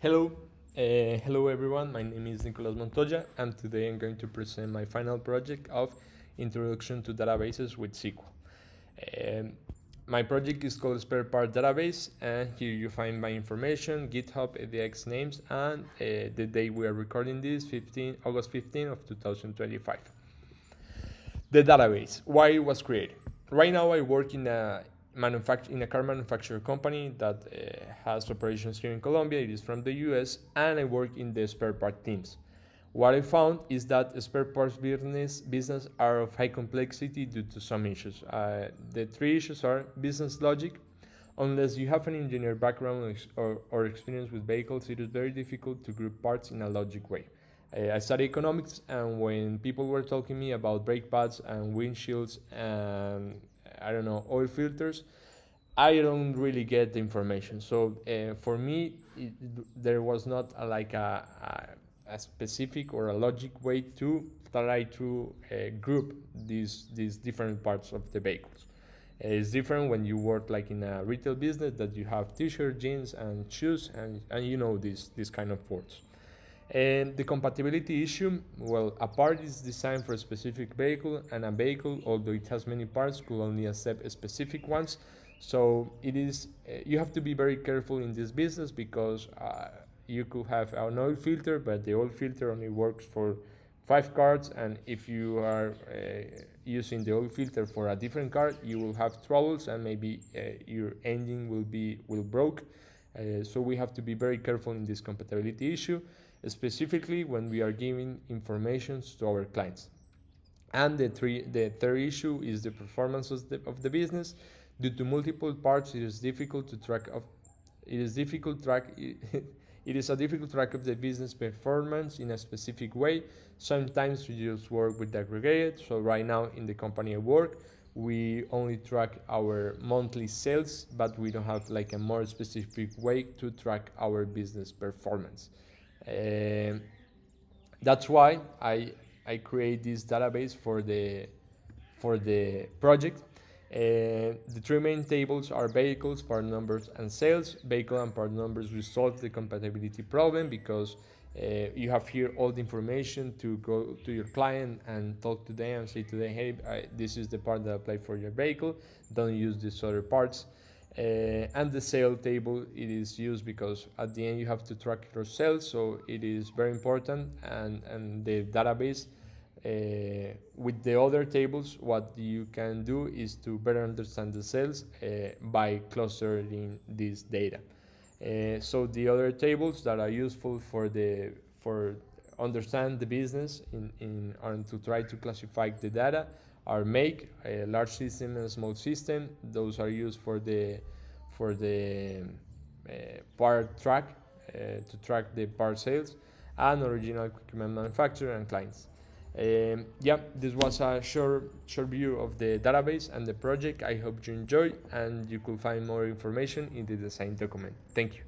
Hello, hello everyone. My name is Nicolás Montoya, and today I'm going to present my final project of Introduction to Databases with SQL. My project is called Spare Part Database, and here you find my information, GitHub, ADX names, and the day we are recording this, August 15 of 2025. The database, why it was created. Right now I work in a car manufacturer company that has operations here in Colombia. It is from the US, and I work in the spare part teams. What I found is that spare parts business are of high complexity due to some issues. The three issues are business logic. Unless you have an engineer background or experience with vehicles, it is very difficult to group parts in a logic way. I studied economics, and when people were talking me about brake pads and windshields and I don't know oil filters, I don't really get the information. So for me, there was not a specific or a logic way to try to group these different parts of the vehicles. It's different when you work like in a retail business that you have t-shirt, jeans, and shoes, and you know these kind of words. And the compatibility issue, well, a part is designed for a specific vehicle, and a vehicle, although it has many parts, could only accept specific ones. So it is you have to be very careful in this business because you could have an oil filter, but the oil filter only works for 5 cars, and if you are using the oil filter for a different car, you will have troubles, and maybe your engine will broke. So we have to be very careful in this compatibility issue, specifically when we are giving information to our clients. And the third issue is the performance of the business. Due to multiple parts, it is difficult to track of. It is difficult track. It is a difficult track of the business performance in a specific way. Sometimes we just work with the aggregated. So right now in the company I work, we only track our monthly sales, but we don't have like a more specific way to track our business performance. That's why I create this database for the project. The three main tables are vehicles, part numbers, and sales. Vehicle and part numbers resolve the compatibility problem because you have here all the information to go to your client and talk to them and say to them, hey, this is the part that applied for your vehicle. Don't use these other parts. And the sale table, it is used because at the end you have to track your sales, so it is very important. And the database with the other tables, what you can do is to better understand the sales by clustering this data. So the other tables that are useful for understand the business in and to try to classify the data are make a large system and a small system. Those are used for the part track to track the part sales, and original equipment manufacturer and clients. Yeah, this was a short view of the database and the project. I hope you enjoy, and you could find more information in the design document. Thank you.